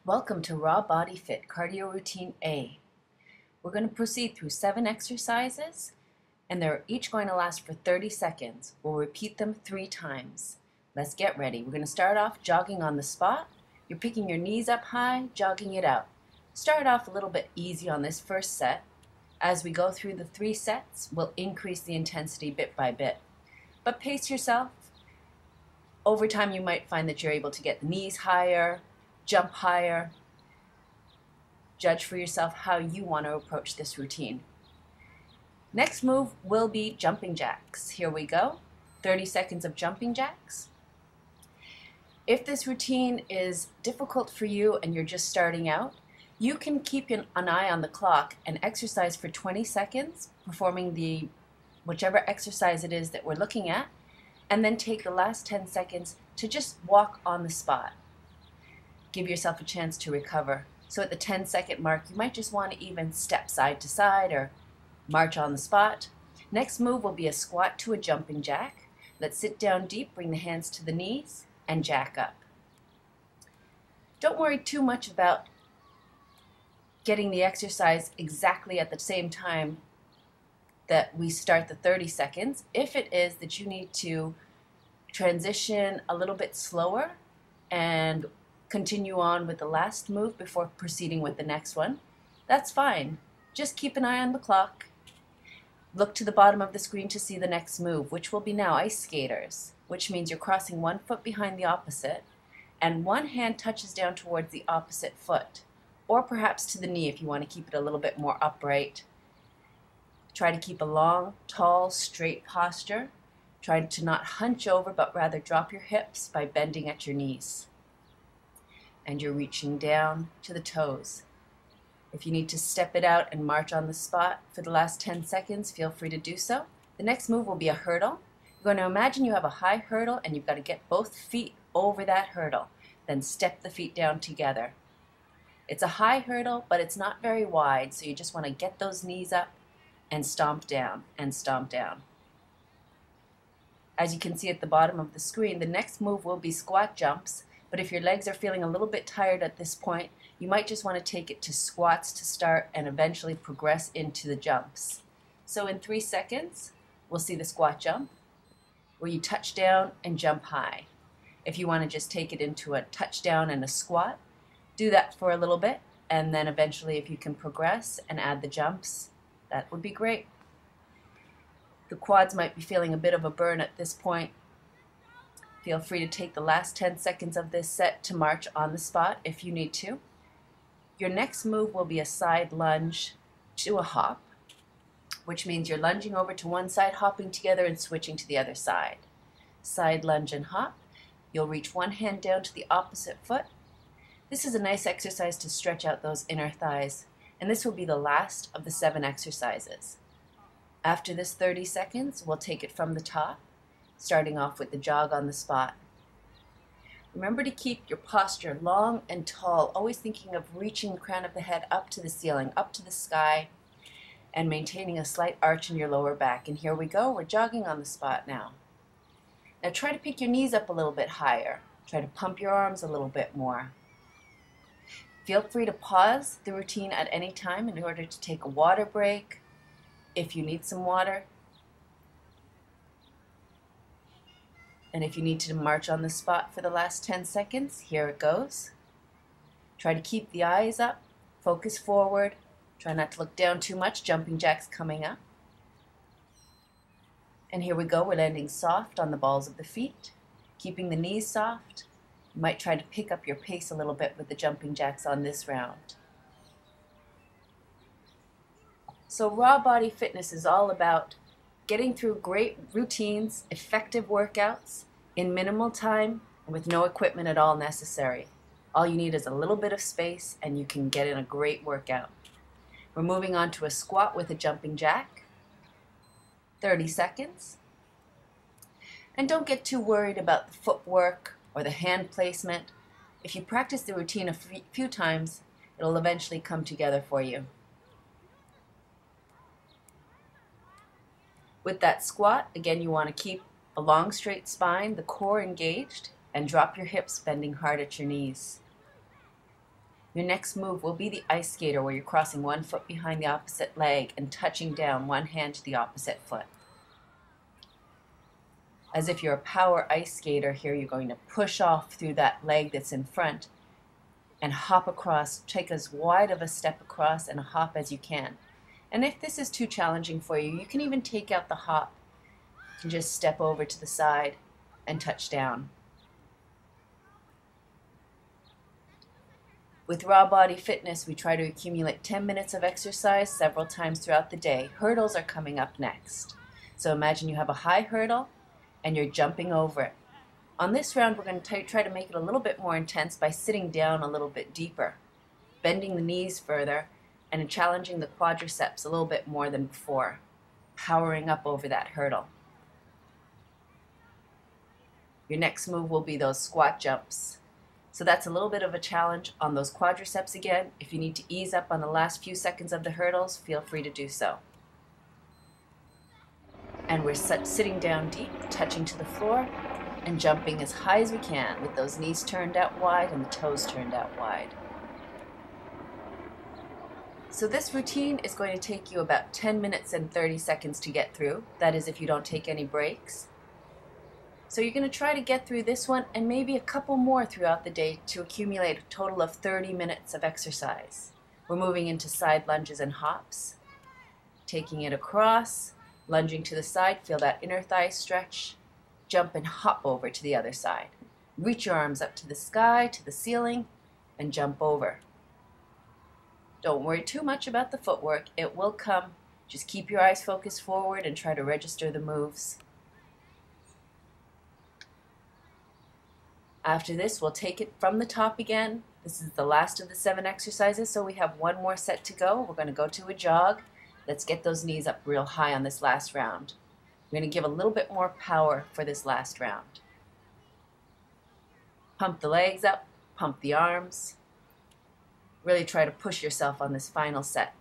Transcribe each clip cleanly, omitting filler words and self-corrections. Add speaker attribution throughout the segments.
Speaker 1: Welcome to Raw BodyFit Cardio Routine A. We're going to proceed through 7 exercises, and they're each going to last for 30 seconds. We'll repeat them 3 times. Let's get ready. We're going to start off jogging on the spot. You're picking your knees up high, jogging it out. Start off a little bit easy on this first set. As we go through the 3 sets, we'll increase the intensity bit by bit. But pace yourself. Over time, you might find that you're able to get the knees higher, jump higher. Judge for yourself how you want to approach this routine. Next move will be jumping jacks. Here we go. 30 seconds of jumping jacks. If this routine is difficult for you and you're just starting out, you can keep an eye on the clock and exercise for 20 seconds, performing whichever exercise it is that we're looking at, and then take the last 10 seconds to just walk on the spot. Give yourself a chance to recover. So at the 10-second mark, you might just want to even step side to side or march on the spot. Next move will be a squat to a jumping jack. Let's sit down deep, bring the hands to the knees, and jack up. Don't worry too much about getting the exercise exactly at the same time that we start the 30 seconds. If it is that you need to transition a little bit slower and continue on with the last move before proceeding with the next one, that's fine. Just keep an eye on the clock. Look to the bottom of the screen to see the next move, which will be now ice skaters, which means you're crossing one foot behind the opposite and one hand touches down towards the opposite foot, or perhaps to the knee if you want to keep it a little bit more upright. Try to keep a long, tall, straight posture. Try to not hunch over, but rather drop your hips by bending at your knees. And you're reaching down to the toes. If you need to step it out and march on the spot for the last 10 seconds, feel free to do so. The next move will be a hurdle. You're going to imagine you have a high hurdle and you've got to get both feet over that hurdle. Then step the feet down together. It's a high hurdle, but it's not very wide, so you just want to get those knees up and stomp down and stomp down. As you can see at the bottom of the screen, the next move will be squat jumps. But if your legs are feeling a little bit tired at this point, you might just want to take it to squats to start and eventually progress into the jumps. So in 3 seconds, we'll see the squat jump, where you touch down and jump high. If you want to just take it into a touchdown and a squat, do that for a little bit, and then eventually if you can progress and add the jumps, that would be great. The quads might be feeling a bit of a burn at this point. Feel free to take the last 10 seconds of this set to march on the spot if you need to. Your next move will be a side lunge to a hop, which means you're lunging over to one side, hopping together, and switching to the other side. Side lunge and hop. You'll reach one hand down to the opposite foot. This is a nice exercise to stretch out those inner thighs, and this will be the last of the 7 exercises. After this 30 seconds, we'll take it from the top, starting off with the jog on the spot. Remember to keep your posture long and tall, always thinking of reaching the crown of the head up to the ceiling, up to the sky, and maintaining a slight arch in your lower back. And here we go, we're jogging on the spot now. Now try to pick your knees up a little bit higher. Try to pump your arms a little bit more. Feel free to pause the routine at any time in order to take a water break if you need some water. And if you need to march on the spot for the last 10 seconds, here it goes. Try to keep the eyes up, focus forward, try not to look down too much, jumping jacks coming up. And here we go, we're landing soft on the balls of the feet, keeping the knees soft. You might try to pick up your pace a little bit with the jumping jacks on this round. So raw body fitness is all about getting through great routines, effective workouts in minimal time and with no equipment at all necessary. All you need is a little bit of space and you can get in a great workout. We're moving on to a squat with a jumping jack. 30 seconds. And don't get too worried about the footwork or the hand placement. If you practice the routine a few times, it'll eventually come together for you. With that squat, again, you want to keep a long straight spine, the core engaged, and drop your hips, bending hard at your knees. Your next move will be the ice skater, where you're crossing one foot behind the opposite leg and touching down one hand to the opposite foot. As if you're a power ice skater here, you're going to push off through that leg that's in front and hop across, take as wide of a step across and a hop as you can. And if this is too challenging for you, you can even take out the hop and just step over to the side and touch down. With Raw Body Fitness, we try to accumulate 10 minutes of exercise several times throughout the day. Hurdles are coming up next. So imagine you have a high hurdle and you're jumping over it. On this round, we're going to try to make it a little bit more intense by sitting down a little bit deeper, bending the knees further, and challenging the quadriceps a little bit more than before, powering up over that hurdle. Your next move will be those squat jumps. So that's a little bit of a challenge on those quadriceps again. If you need to ease up on the last few seconds of the hurdles, feel free to do so. And we're sitting down deep, touching to the floor, and jumping as high as we can with those knees turned out wide and the toes turned out wide. So this routine is going to take you about 10 minutes and 30 seconds to get through. That is if you don't take any breaks. So you're going to try to get through this one and maybe a couple more throughout the day to accumulate a total of 30 minutes of exercise. We're moving into side lunges and hops, taking it across, lunging to the side, feel that inner thigh stretch, jump and hop over to the other side. Reach your arms up to the sky, to the ceiling, and jump over. Don't worry too much about the footwork, it will come. Just keep your eyes focused forward and try to register the moves. After this, we'll take it from the top again. This is the last of the 7 exercises, so we have one more set to go. We're going to go to a jog. Let's get those knees up real high on this last round. We're going to give a little bit more power for this last round. Pump the legs up, pump the arms. Really try to push yourself on this final set.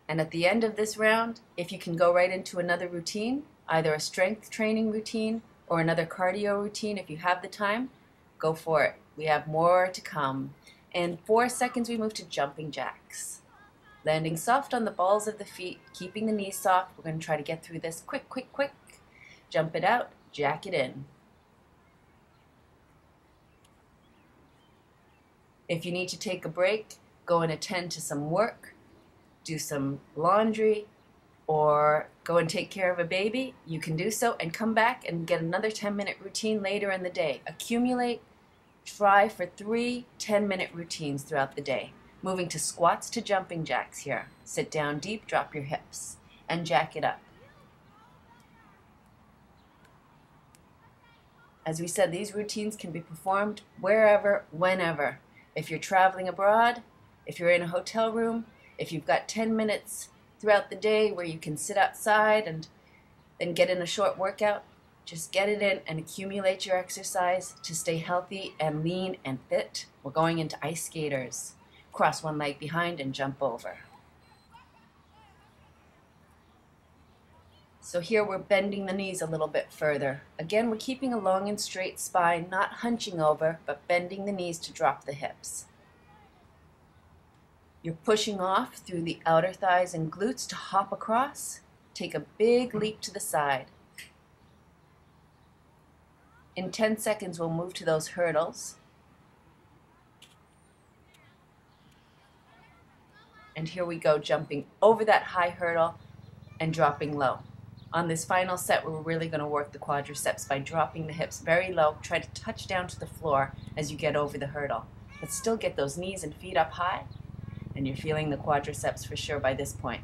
Speaker 1: And at the end of this round, if you can go right into another routine, either a strength training routine or another cardio routine, if you have the time, go for it. We have more to come. In 4 seconds, we move to jumping jacks. Landing soft on the balls of the feet, keeping the knees soft. We're going to try to get through this quick, quick, quick. Jump it out, jack it in. If you need to take a break, go and attend to some work, do some laundry, or go and take care of a baby, you can do so and come back and get another 10-minute routine later in the day. Accumulate, try for 3 10-minute routines throughout the day. Moving to squats to jumping jacks here. Sit down deep, drop your hips, and jack it up. As we said, these routines can be performed wherever, whenever. If you're traveling abroad, if you're in a hotel room, if you've got 10 minutes throughout the day where you can sit outside and then get in a short workout, just get it in and accumulate your exercise to stay healthy and lean and fit. We're going into ice skaters. Cross one leg behind and jump over. So here we're bending the knees a little bit further. Again, we're keeping a long and straight spine, not hunching over, but bending the knees to drop the hips. You're pushing off through the outer thighs and glutes to hop across. Take a big leap to the side. In 10 seconds, we'll move to those hurdles. And here we go, jumping over that high hurdle and dropping low. On this final set, we're really going to work the quadriceps by dropping the hips very low. Try to touch down to the floor as you get over the hurdle. But still get those knees and feet up high. And you're feeling the quadriceps for sure by this point.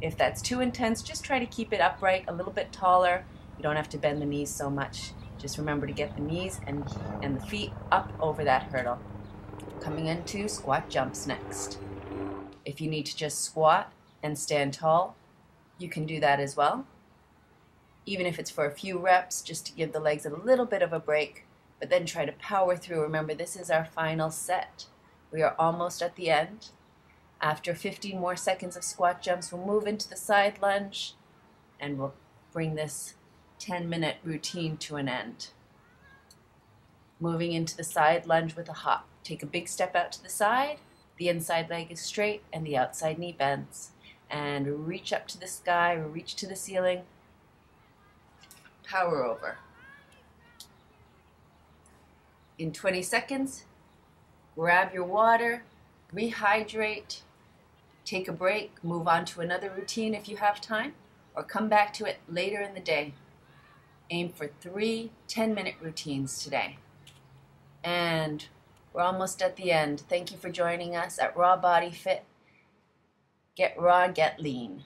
Speaker 1: If that's too intense, just try to keep it upright, a little bit taller. You don't have to bend the knees so much. Just remember to get the knees and the feet up over that hurdle. Coming into squat jumps next. If you need to just squat and stand tall, you can do that as well. Even if it's for a few reps, just to give the legs a little bit of a break, but then try to power through. Remember, this is our final set. We are almost at the end. After 15 more seconds of squat jumps, we'll move into the side lunge and we'll bring this 10-minute routine to an end. Moving into the side lunge with a hop. Take a big step out to the side. The inside leg is straight and the outside knee bends. And reach up to the sky or reach to the ceiling. Power over. In 20 seconds, grab your water, rehydrate, take a break, move on to another routine if you have time, or come back to it later in the day. Aim for 3 10-minute routines today. And we're almost at the end. Thank you for joining us at Raw Body Fit. Get raw, get lean.